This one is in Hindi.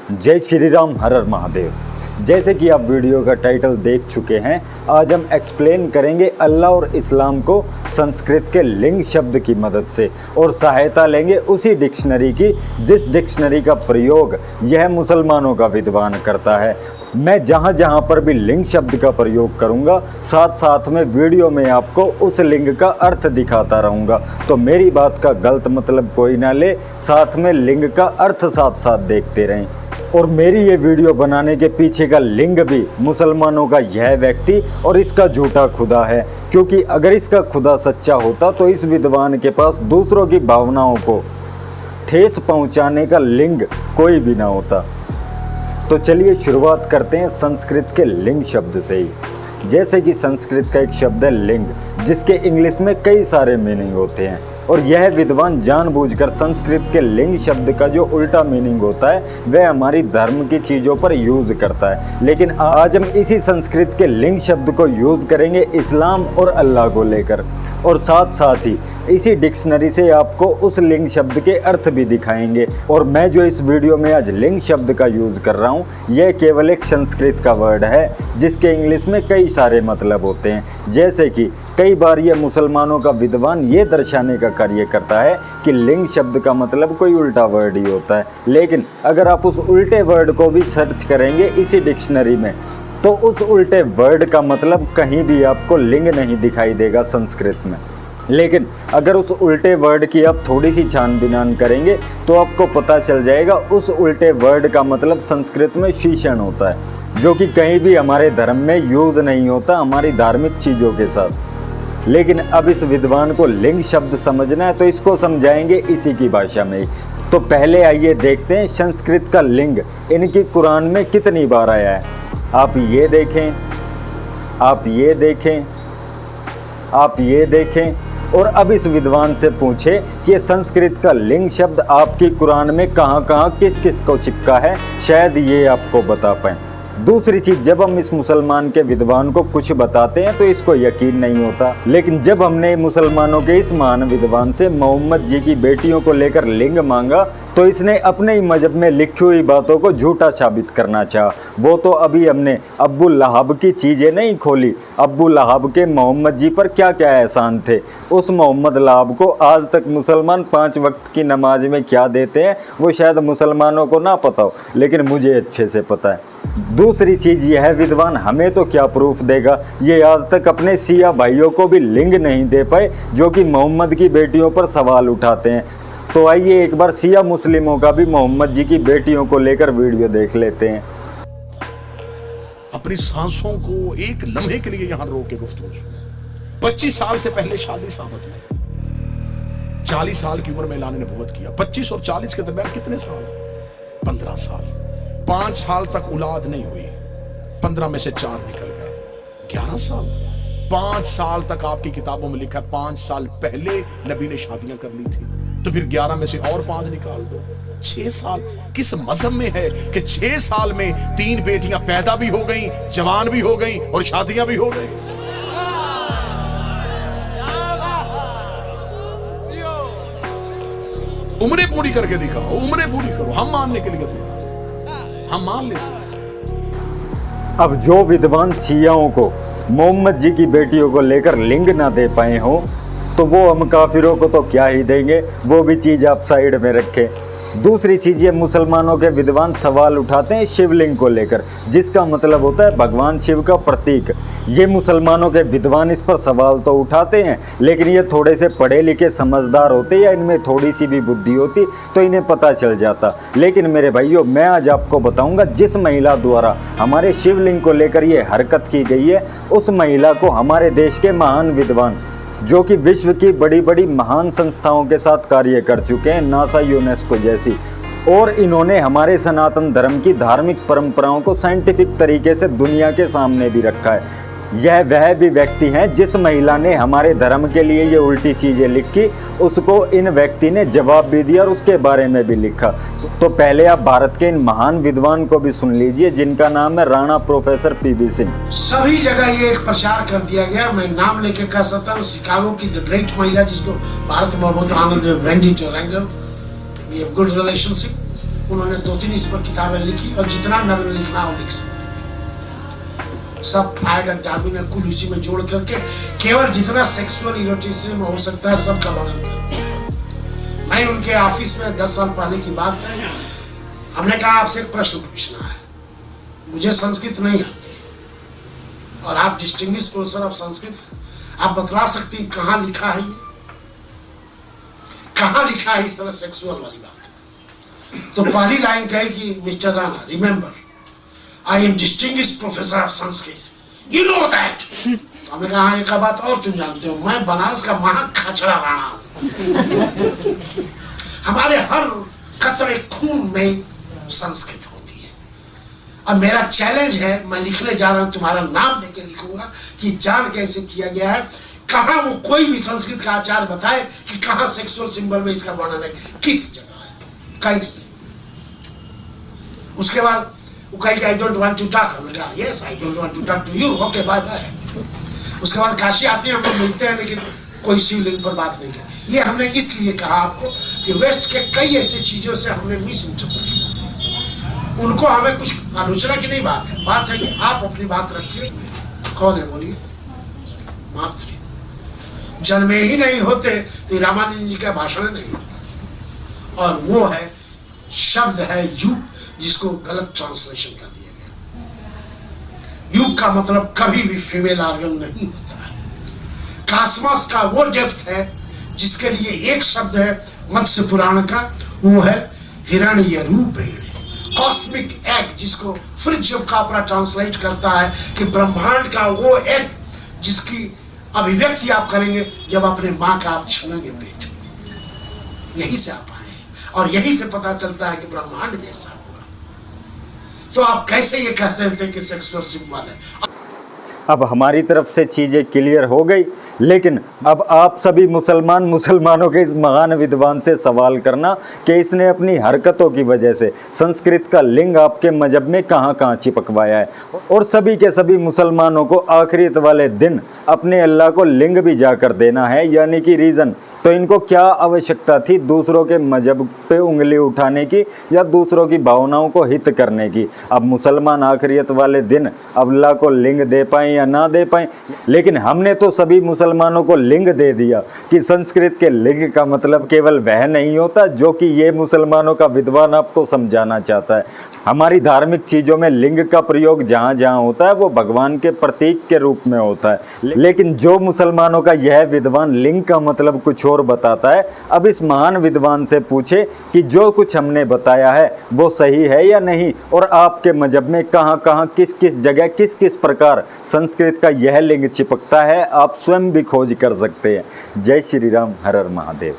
जय श्री राम, हर हर महादेव। जैसे कि आप वीडियो का टाइटल देख चुके हैं, आज हम एक्सप्लेन करेंगे अल्लाह और इस्लाम को संस्कृत के लिंग शब्द की मदद से और सहायता लेंगे उसी डिक्शनरी की जिस डिक्शनरी का प्रयोग यह मुसलमानों का विद्वान करता है। मैं जहाँ जहाँ पर भी लिंग शब्द का प्रयोग करूँगा, साथ साथ में वीडियो में आपको उस लिंग का अर्थ दिखाता रहूँगा, तो मेरी बात का गलत मतलब कोई ना ले, साथ में लिंग का अर्थ साथ साथ देखते रहें। और मेरी ये वीडियो बनाने के पीछे का लिंग भी मुसलमानों का यह व्यक्ति और इसका झूठा खुदा है, क्योंकि अगर इसका खुदा सच्चा होता तो इस विद्वान के पास दूसरों की भावनाओं को ठेस पहुंचाने का लिंग कोई भी ना होता। तो चलिए शुरुआत करते हैं संस्कृत के लिंग शब्द से ही। जैसे कि संस्कृत का एक शब्द है लिंग, जिसके इंग्लिश में कई सारे मीनिंग होते हैं, और यह विद्वान जानबूझकर संस्कृत के लिंग शब्द का जो उल्टा मीनिंग होता है वह हमारी धर्म की चीज़ों पर यूज़ करता है। लेकिन आज हम इसी संस्कृत के लिंग शब्द को यूज़ करेंगे इस्लाम और अल्लाह को लेकर, और साथ साथ ही इसी डिक्शनरी से आपको उस लिंग शब्द के अर्थ भी दिखाएंगे। और मैं जो इस वीडियो में आज लिंग शब्द का यूज़ कर रहा हूँ, यह केवल एक संस्कृत का वर्ड है जिसके इंग्लिश में कई सारे मतलब होते हैं। जैसे कि कई बार यह मुसलमानों का विद्वान ये दर्शाने का कार्य करता है कि लिंग शब्द का मतलब कोई उल्टा वर्ड ही होता है, लेकिन अगर आप उस उल्टे वर्ड को भी सर्च करेंगे इसी डिक्शनरी में, तो उस उल्टे वर्ड का मतलब कहीं भी आपको लिंग नहीं दिखाई देगा संस्कृत में। लेकिन अगर उस उल्टे वर्ड की आप थोड़ी सी छानबीन करेंगे तो आपको पता चल जाएगा उस उल्टे वर्ड का मतलब संस्कृत में शीशन होता है, जो कि कहीं भी हमारे धर्म में यूज़ नहीं होता हमारी धार्मिक चीज़ों के साथ। लेकिन अब इस विद्वान को लिंग शब्द समझना है तो इसको समझाएंगे इसी की भाषा में ही। तो पहले आइए देखते हैं संस्कृत का लिंग इनकी कुरान में कितनी बार आया है। आप ये देखें, आप ये देखें, आप ये देखें, और अब इस विद्वान से पूछे कि ये संस्कृत का लिंग शब्द आपकी कुरान में कहाँ कहाँ किस किस को चिपका है, शायद ये आपको बता पाएँ। दूसरी चीज़, जब हम इस मुसलमान के विद्वान को कुछ बताते हैं तो इसको यकीन नहीं होता, लेकिन जब हमने मुसलमानों के इस महान विद्वान से मोहम्मद जी की बेटियों को लेकर लिंग मांगा तो इसने अपने ही मजहब में लिखी हुई बातों को झूठा साबित करना चाहा। वो तो अभी हमने अब्बू लहाब की चीज़ें नहीं खोली, अब्बू लहाब के मोहम्मद जी पर क्या क्या एहसान थे, उस मोहम्मद लहाब को आज तक मुसलमान 5 वक्त की नमाज में क्या देते हैं वो शायद मुसलमानों को ना पता हो, लेकिन मुझे अच्छे से पता है। दूसरी चीज़ यह विद्वान हमें तो क्या प्रूफ देगा, ये आज तक अपने सिया भाइयों को भी लिंग नहीं दे पाए जो कि मोहम्मद की बेटियों पर सवाल उठाते हैं। तो आइए एक बार सिया मुस्लिमों का भी मोहम्मद जी की बेटियों को लेकर वीडियो देख लेते हैं। अपनी सांसों को एक लम्हे के लिए यहां रोक के गुफ्तगू। 25 साल से पहले शादी सामत में 40 साल की उम्र में ऐलान नबुव्वत किया। 25 और 40 के दरमियान कितने साल? 15 साल। 5 साल तक औलाद नहीं हुई, 15 में से 4 निकल गए, 11 साल। 5 साल तक आपकी किताबों में लिखा 5 साल पहले नबी ने शादियां कर ली थी, तो फिर 11 में से और 5 निकाल दो, 6 साल। किस मजहब में है कि 6 साल में 3 बेटियां पैदा भी हो गई, जवान भी हो गई और शादियां भी हो गई? उम्रें पूरी करके दिखाओ, उम्रें पूरी करो, हम मानने के लिए थे, हम मान लेते। अब जो विद्वान शियाओं को मोहम्मद जी की बेटियों को लेकर लिंग ना दे पाए हो तो वो हम काफिरों को तो क्या ही देंगे, वो भी चीज़ आप साइड में रखें। दूसरी चीज़, ये मुसलमानों के विद्वान सवाल उठाते हैं शिवलिंग को लेकर, जिसका मतलब होता है भगवान शिव का प्रतीक। ये मुसलमानों के विद्वान इस पर सवाल तो उठाते हैं, लेकिन ये थोड़े से पढ़े लिखे समझदार होते या इनमें थोड़ी सी भी बुद्धि होती तो इन्हें पता चल जाता। लेकिन मेरे भाइयों, मैं आज आपको बताऊंगा जिस महिला द्वारा हमारे शिवलिंग को लेकर ये हरकत की गई है, उस महिला को हमारे देश के महान विद्वान जो कि विश्व की बड़ी बड़ी महान संस्थाओं के साथ कार्य कर चुके हैं, नासा, यूनेस्को जैसी, और इन्होंने हमारे सनातन धर्म की धार्मिक परंपराओं को साइंटिफिक तरीके से दुनिया के सामने भी रखा है। यह वह भी व्यक्ति हैं जिस महिला ने हमारे धर्म के लिए ये उल्टी चीज़ें लिखी, उसको इन व्यक्ति ने जवाब भी दिया और उसके बारे में भी लिखा। तो पहले आप भारत के इन महान विद्वान को भी सुन लीजिए, जिनका नाम है राणा प्रोफेसर पीबी सिंह। सभी जगह ये एक प्रचार कर दिया गया, मैं नाम लेके कह सकता हूँ, शिकागो की द ग्रेट महिला जिसको भारत में बहुत आनंद है, वेंडी टोरेंगल, वी हैव गुड रिलेशनशिप। उन्होंने 2-3 इस पर किताबें लिखी और जितना नग्न लिखना वो लिख सकते थे। सब फ्राइड और डार्विन ने कुल उसी में जोड़ करके केवल जितना सेक्सुअल इरोटिसिज्म हो सकता है सब का वर्णन करते हैं। मैं उनके ऑफिस में 10 साल पहले की बात है, हमने कहा आपसे एक प्रश्न पूछना है, मुझे संस्कृत नहीं आती और आप डिस्टिंग्विश प्रोफेसर ऑफ संस्कृत, आप बतला सकती हैं कहाँ लिखा है ये, कहाँ लिखा है इस तरह सेक्सुअल वाली बात। तो पहली लाइन कही कि mister Rana remember I am distinguish professor of Sanskrit, you know that. तो हमने कहा एक बात और तुम जानते हो, मैं बनारस का महाखाचड़ा राणा हूं। हमारे हर कतरे खून में संस्कृत होती है। अब मेरा चैलेंज है, मैं लिखने जा रहा हूं, तुम्हारा नाम देके लिखूंगा कि जान कैसे किया गया है, कहां वो कोई भी संस्कृत का आचार्य बताए कि कहां सेक्सुअल सिंबल में इसका वर्णन है, किस जगह है, कहीं नहीं है। उसके बाद वो कही I don't want to talk, हमने कहा yes I don't want to talk to you, okay bye bye. उसके बाद काशी आते हैं, हम लोग मिलते हैं, लेकिन कोई शिवलिंग पर बात नहीं की। ये हमने इसलिए कहा आपको कि वेस्ट के कई ऐसी चीजों से हमने मिस इंटरप्रेट किया, उनको हमें कुछ आलोचना की नहीं बात है कि आप अपनी बात रखिए। कौन है बोलिए? मातृ जन्मे ही नहीं होते तो रामानंद जी का भाषण नहीं होता, और वो है शब्द है युग, जिसको गलत ट्रांसलेशन कर दिया गया। युग का मतलब कभी भी फीमेल ऑर्गन नहीं होता है। कास्मस का वो डेप्थ है जिसके लिए एक शब्द है मत्स्य पुराण का, वो है हिरण्य रूपेण, कॉस्मिक एग, जिसको फ्रिज ऑफ कापरा ट्रांसलेट करता है कि ब्रह्मांड का वो एग जिसकी अभिव्यक्ति आप करेंगे जब अपने माँ का आप छूएंगे पेट। यहीं से आप आए हैं और यहीं से पता चलता है कि ब्रह्मांड जैसा होगा। तो आप कैसे ये कह सकते हैं कि सेक्सुअल सिंबल है? अब हमारी तरफ से चीज़ें क्लियर हो गई, लेकिन अब आप सभी मुसलमानों के इस महान विद्वान से सवाल करना कि इसने अपनी हरकतों की वजह से संस्कृत का लिंग आपके मजहब में कहाँ कहाँ चिपकवाया है, और सभी के सभी मुसलमानों को आखिरत वाले दिन अपने अल्लाह को लिंग भी जाकर देना है, यानी कि रीज़न। तो इनको क्या आवश्यकता थी दूसरों के मजहब पे उंगली उठाने की या दूसरों की भावनाओं को हित करने की? अब मुसलमान आखिरत वाले दिन अल्लाह को लिंग दे पाएँ या ना दे पाएँ, लेकिन हमने तो सभी मुसलमानों को लिंग दे दिया कि संस्कृत के लिंग का मतलब केवल वह नहीं होता जो कि ये मुसलमानों का विद्वान आपको समझाना चाहता है। हमारी धार्मिक चीज़ों में लिंग का प्रयोग जहाँ जहाँ होता है वो भगवान के प्रतीक के रूप में होता है, लेकिन जो मुसलमानों का यह विद्वान लिंग का मतलब कुछ और बताता है। अब इस महान विद्वान से पूछे कि जो कुछ हमने बताया है वो सही है या नहीं, और आपके मजहब में कहाँ कहाँ किस किस जगह किस किस प्रकार संस्कृत का यह लिंग चिपकता है, आप स्वयं भी खोज कर सकते हैं। जय श्री राम, हर हर महादेव।